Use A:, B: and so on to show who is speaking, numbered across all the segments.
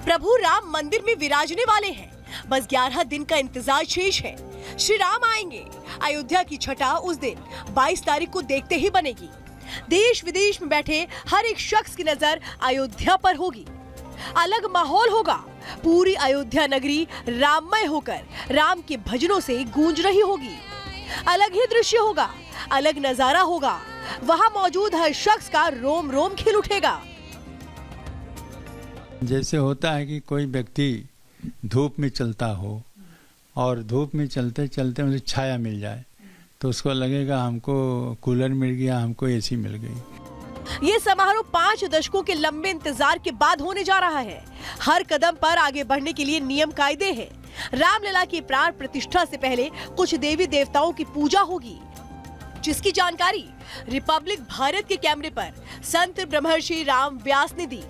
A: प्रभु राम मंदिर में विराजने वाले हैं। बस 11 दिन का इंतजार शेष है। श्री राम आएंगे। अयोध्या की छठा उस दिन 22 तारीख को देखते ही बनेगी। देश विदेश में बैठे हर एक शख्स की नजर अयोध्या पर होगी। अलग माहौल होगा। पूरी अयोध्या नगरी राममय होकर राम के भजनों से गूंज रही होगी। अलग ही दृश्य होगा, अलग नजारा होगा। वहां मौजूद हर शख्स का रोम रोम खिल उठेगा।
B: जैसे होता है कि कोई व्यक्ति धूप में चलता हो और धूप में चलते चलते उसे छाया मिल जाए तो उसको लगेगा हमको कूलर मिल गया, हमको एसी मिल गई।
A: ये समारोह 5 दशकों के लंबे इंतजार के बाद होने जा रहा है। हर कदम पर आगे बढ़ने के लिए नियम कायदे हैं। रामलला की प्राण प्रतिष्ठा से पहले कुछ देवी देवताओं की पूजा होगी, जिसकी जानकारी रिपब्लिक भारत के कैमरे पर संत ब्रह्मर्षि राम व्यास ने दी।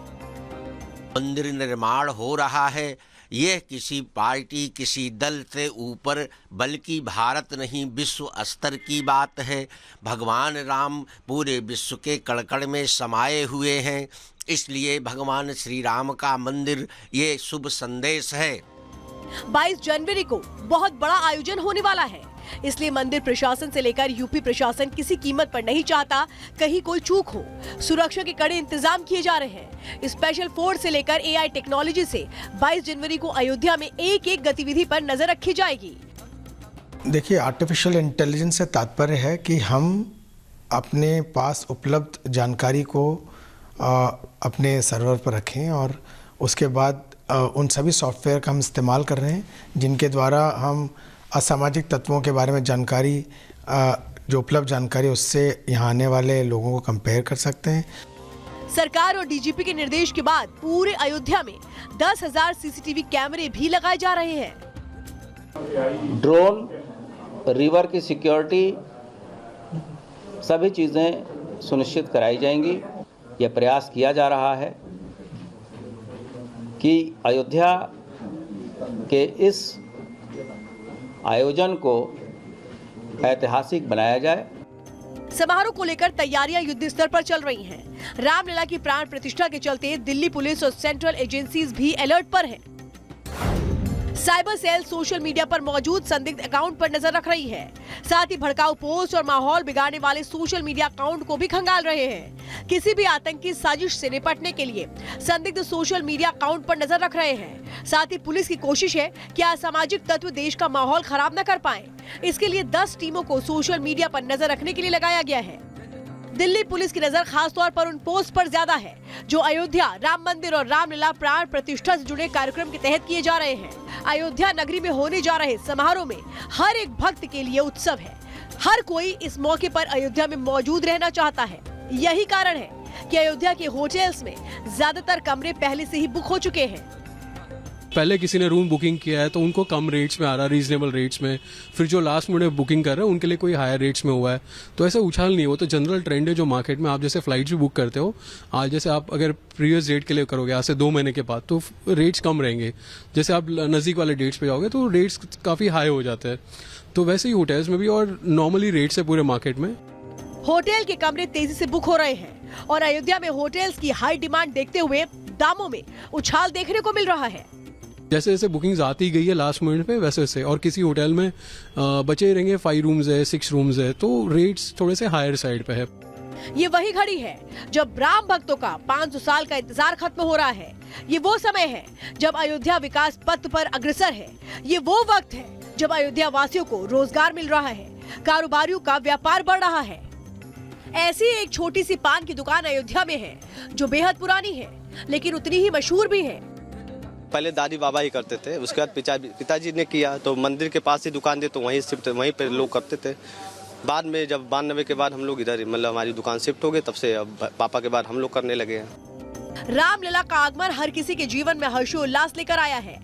C: मंदिर निर्माण हो रहा है। यह किसी पार्टी, किसी दल से ऊपर, बल्कि भारत नहीं विश्व स्तर की बात है। भगवान राम पूरे विश्व के कण-कण में समाये हुए हैं। इसलिए भगवान श्री राम का मंदिर ये शुभ संदेश है।
A: 22 जनवरी को बहुत बड़ा आयोजन होने वाला है। इसलिए मंदिर प्रशासन से लेकर यूपी प्रशासन किसी कीमत पर नहीं चाहता कहीं कोई चूक हो। सुरक्षा के कड़े इंतजाम किए जा रहे हैं। स्पेशल फोर्स से लेकर AI टेक्नोलॉजी से 22 जनवरी को अयोध्या में एक एक गतिविधि पर नजर रखी जाएगी।
D: देखिए, आर्टिफिशियल इंटेलिजेंस से तात्पर्य है कि हम अपने पास उपलब्ध जानकारी को अपने सर्वर पर रखें और उसके बाद उन सभी सॉफ्टवेयर का हम इस्तेमाल कर रहे हैं जिनके द्वारा हम असामाजिक तत्वों के बारे में जानकारी, जो उपलब्ध जानकारी, उससे यहाँ आने वाले लोगों को कंपेयर कर सकते हैं।
A: सरकार और DGP के निर्देश के बाद पूरे अयोध्या में 10,000 CCTV कैमरे भी लगाए जा रहे हैं।
E: ड्रोन, रिवर की सिक्योरिटी, सभी चीज़ें सुनिश्चित कराई जाएंगी। यह प्रयास किया जा रहा है कि अयोध्या के इस आयोजन को ऐतिहासिक बनाया जाए।
A: समारोह को लेकर तैयारियां युद्ध स्तर पर चल रही हैं। रामलला की प्राण प्रतिष्ठा के चलते दिल्ली पुलिस और सेंट्रल एजेंसीज भी अलर्ट पर हैं। साइबर सेल सोशल मीडिया पर मौजूद संदिग्ध अकाउंट पर नजर रख रही है। साथ ही भड़काऊ पोस्ट और माहौल बिगाड़ने वाले सोशल मीडिया अकाउंट को भी खंगाल रहे हैं। किसी भी आतंकी साजिश से निपटने के लिए संदिग्ध सोशल मीडिया अकाउंट पर नजर रख रहे हैं। साथ ही पुलिस की कोशिश है कि असामाजिक तत्व देश का माहौल खराब न कर पाए। इसके लिए 10 टीमों को सोशल मीडिया पर नजर रखने के लिए लगाया गया है। दिल्ली पुलिस की नजर खास तौर पर उन पोस्ट पर ज्यादा है जो अयोध्या, राम मंदिर और रामलला प्राण प्रतिष्ठा से जुड़े कार्यक्रम के तहत किए जा रहे हैं। अयोध्या नगरी में होने जा रहे समारोह में हर एक भक्त के लिए उत्सव है। हर कोई इस मौके पर अयोध्या में मौजूद रहना चाहता है। यही कारण है कि अयोध्या के होटल्स में ज्यादातर कमरे पहले से ही बुक हो चुके हैं।
F: पहले किसी ने रूम बुकिंग किया है तो उनको कम रेट्स में आ रहा है, रीजनेबल रेट्स में। फिर जो लास्ट मिनट बुकिंग कर रहे हैं उनके लिए कोई हायर रेट्स में हुआ है। तो ऐसा उछाल नहीं है, वो तो जनरल ट्रेंड है जो मार्केट में। आप जैसे फ्लाइट्स भी बुक करते हो आज, जैसे आप अगर प्रीवियस डेट के लिए करोगे आज से 2 महीने के बाद, तो रेट्स कम रहेंगे। जैसे आप नज़दीक वाले डेट्स पे जाओगे तो रेट्स काफ़ी हाई हो जाते हैं। तो वैसे ही होटल्स में भी और नॉर्मली रेट्स है पूरे मार्केट में।
A: होटल के कमरे तेजी से बुक हो रहे हैं और अयोध्या में होटल्स की हाई डिमांड देखते हुए दामों में उछाल देखने को मिल रहा है।
F: जैसे जैसे बुकिंग्स आती गई है लास्ट मिनट पे वैसे वैसे, और किसी होटल में बचे रहेंगे 5 रूम्स है, 6 रूम्स है, तो रेट्स थोड़े से हायर साइड पे है।
A: ये वही घड़ी है जब राम भक्तों का 500 साल का इंतजार खत्म हो रहा है। ये वो समय है जब अयोध्या विकास पथ पर अग्रसर है। ये वो वक्त है जब अयोध्या वासियों को रोजगार मिल रहा है, कारोबारियों का व्यापार बढ़ रहा है। ऐसी एक छोटी सी पान की दुकान अयोध्या में है जो बेहद पुरानी है लेकिन उतनी ही मशहूर भी है।
G: पहले दादी बाबा ही करते थे, उसके बाद पिताजी ने किया तो मंदिर के पास ही दुकान थी तो वहीं शिफ्ट, वहीं पे लोग करते थे। बाद में जब 92 के बाद हम लोग इधर मतलब हमारी दुकान शिफ्ट हो गई, तब से अब पापा के बाद हम लोग करने लगे हैं।
A: रामलला का आगमन हर किसी के जीवन में हर्षोल्लास लेकर आया है।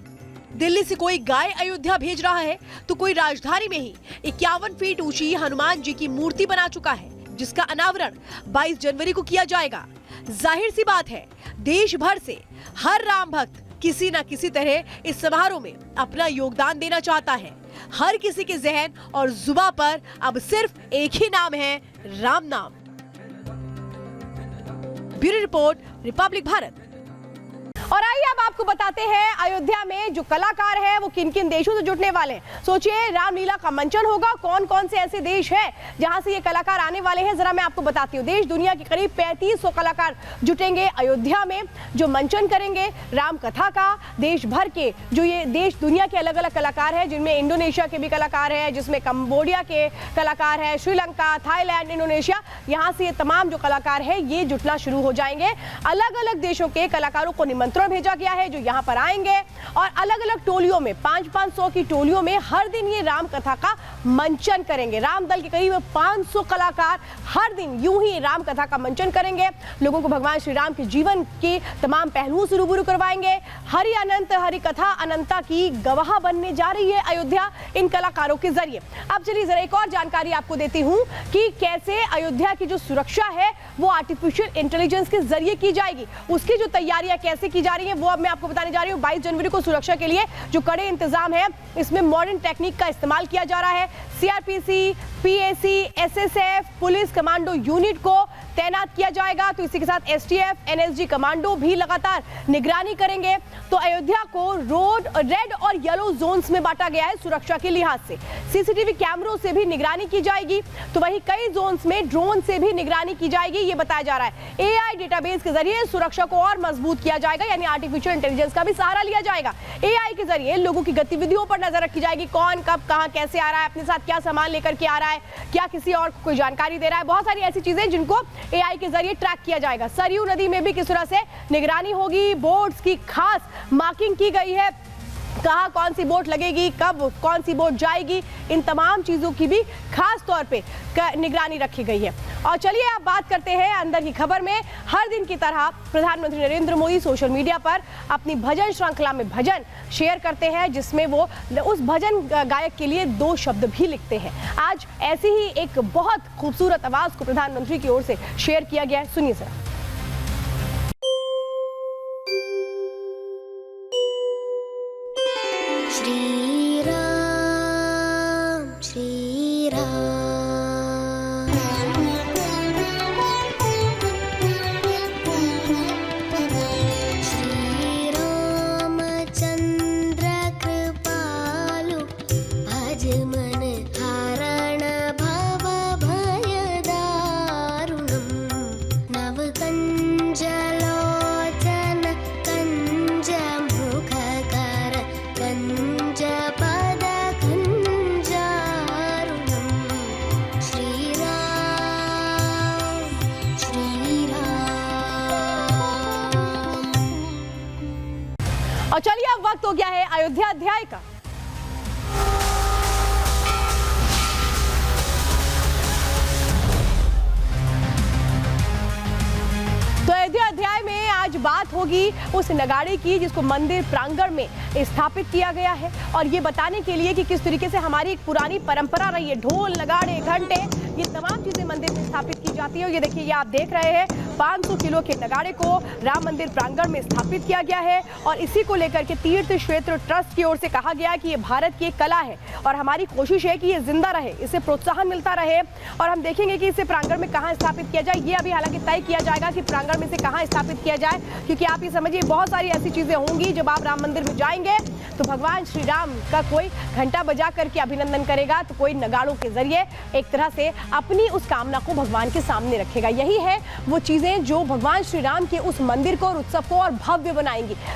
A: दिल्ली से कोई गाय अयोध्या भेज रहा है तो कोई राजधानी में ही 51 फीट ऊंची हनुमान जी की मूर्ति बना चुका है, जिसका अनावरण 22 जनवरी को किया जाएगा। जाहिर सी बात है, देश भर से हर राम भक्त किसी न किसी तरह इस समारोह में अपना योगदान देना चाहता है। हर किसी के जहन और जुबान पर अब सिर्फ एक ही नाम है, राम नाम। Bureau report, Republic Bharat. और आइए अब आपको बताते हैं अयोध्या में जो कलाकार हैं वो किन किन देशों से जुटने वाले हैं। सोचिए, रामलीला का मंचन होगा, कौन कौन से ऐसे देश हैं जहां से ये कलाकार आने वाले हैं, जरा मैं आपको बताती हूँ। देश दुनिया के करीब 3500 कलाकार जुटेंगे अयोध्या में, जो मंचन करेंगे राम कथा का। देश भर के जो ये देश दुनिया के अलग अलग कलाकार हैं, जिनमें इंडोनेशिया के भी कलाकार हैं, जिसमें कंबोडिया के कलाकार हैं, श्रीलंका, थाईलैंड, इंडोनेशिया, यहाँ से ये तमाम जो कलाकार हैं ये जुटना शुरू हो जाएंगे। अलग अलग देशों के कलाकारों को निमंत्रण भेजा गया है जो यहाँ पर आएंगे और अलग अलग टोलियों में 500 की टोलियों में हर दिन ये राम कथा का मंचन करेंगे। राम दल के करीब 500 कलाकार हर दिन यूं ही राम कथा का मंचन करेंगे, लोगों को भगवान श्री राम के जीवन के तमाम पहलुओं से रूबरू करवाएंगे। हरि अनंत हरि कथा अनंता की गवाह बनने जा रही है अयोध्या इन कलाकारों के जरिए। अब चलिए जरा एक और जानकारी आपको देती हूँ कि कैसे अयोध्या की जो सुरक्षा है वो आर्टिफिशियल इंटेलिजेंस के जरिए की जाएगी, उसकी जो तैयारियां कैसे की जा रही है वो अब मैं आपको बताने जा रही हूँ। 22 जनवरी को सुरक्षा के लिए जो कड़े इंतजाम है, इसमें मॉडर्न टेक्निक का इस्तेमाल किया जा रहा है। CrPC, PAC, SSF, police commando unit को तैनात किया जाएगा। तो इसी के साथ एसटीएफ, एनएसजी कमांडो भी लगातार निगरानी करेंगे। तो अयोध्या को रेड और येलो जोन्स में बांटा गया है सुरक्षा के लिहाज से। सीसीटीवी कैमरों से भी निगरानी की जाएगी, तो वहीं कई जोन्स में ड्रोन से भी निगरानी की जाएगी, ये बताया जा रहा है। एआई डेटाबेस के जरिए सुरक्षा को और मजबूत किया जाएगा, यानी आर्टिफिशियल इंटेलिजेंस का भी सहारा लिया जाएगा। एआई के जरिए लोगों की गतिविधियों पर नजर रखी जाएगी, कौन कब कहां कैसे आ रहा है, अपने साथ क्या सामान लेकर के आ रहा है, क्या किसी और को कोई जानकारी दे रहा है। बहुत सारी ऐसी चीजें जिनको एआई के जरिए ट्रैक किया जाएगा। सरयू नदी में भी किस तरह से निगरानी होगी, बोट्स की खास मार्किंग की गई है, कहाँ कौन सी बोट लगेगी, कब कौन सी बोट जाएगी, इन तमाम चीजों की भी खास तौर पे निगरानी रखी गई है। और चलिए आप बात करते हैं अंदर की खबर में। हर दिन की तरह प्रधानमंत्री नरेंद्र मोदी सोशल मीडिया पर अपनी भजन श्रृंखला में भजन शेयर करते हैं, जिसमें वो उस भजन गायक के लिए 2 शब्द भी लिखते हैं। आज ऐसी ही एक बहुत खूबसूरत आवाज को प्रधानमंत्री की ओर से शेयर किया गया है, सुनिए जरा।
H: श्री राम श्री राम श्री रामचंद्र कृपालु भज मन हारण भव भय दारुणम् नव कंज लोचन कंज मुखकर कंज पद कंजारुणम् श्री राम श्री राम।
A: और चलिए अब वक्त हो गया है अयोध्या अध्याय का। तो अयोध्या अध्याय में आज बात होगी उस नगाड़े की जिसको मंदिर प्रांगण में स्थापित किया गया है, और ये बताने के लिए कि किस तरीके से हमारी एक पुरानी परंपरा रही है, ढोल नगाड़े घंटे ये तमाम चीजें मंदिर में स्थापित की जाती है। और ये देखिए, ये आप देख रहे हैं 500 किलो के नगाड़े को राम मंदिर प्रांगण में स्थापित किया गया है, और इसी को लेकर के तीर्थ क्षेत्र ट्रस्ट की ओर से कहा गया कि ये भारत की एक कला है और हमारी कोशिश है कि ये जिंदा रहे, इसे प्रोत्साहन मिलता रहे। और हम देखेंगे कि इसे प्रांगण में कहाँ स्थापित किया जाए, ये अभी हालांकि तय किया जाएगा कि प्रांगण में से कहाँ स्थापित किया जाए, क्योंकि आप ये समझिए बहुत सारी ऐसी चीजें होंगी जब आप राम मंदिर में जाएंगे तो भगवान श्री राम का कोई घंटा बजा करके अभिनंदन करेगा, तो कोई नगाड़ों के जरिए एक तरह से अपनी उस कामना को भगवान के सामने रखेगा। यही है वो चीजें जो भगवान श्री राम के उस मंदिर को और उत्सव को और भव्य बनाएंगी।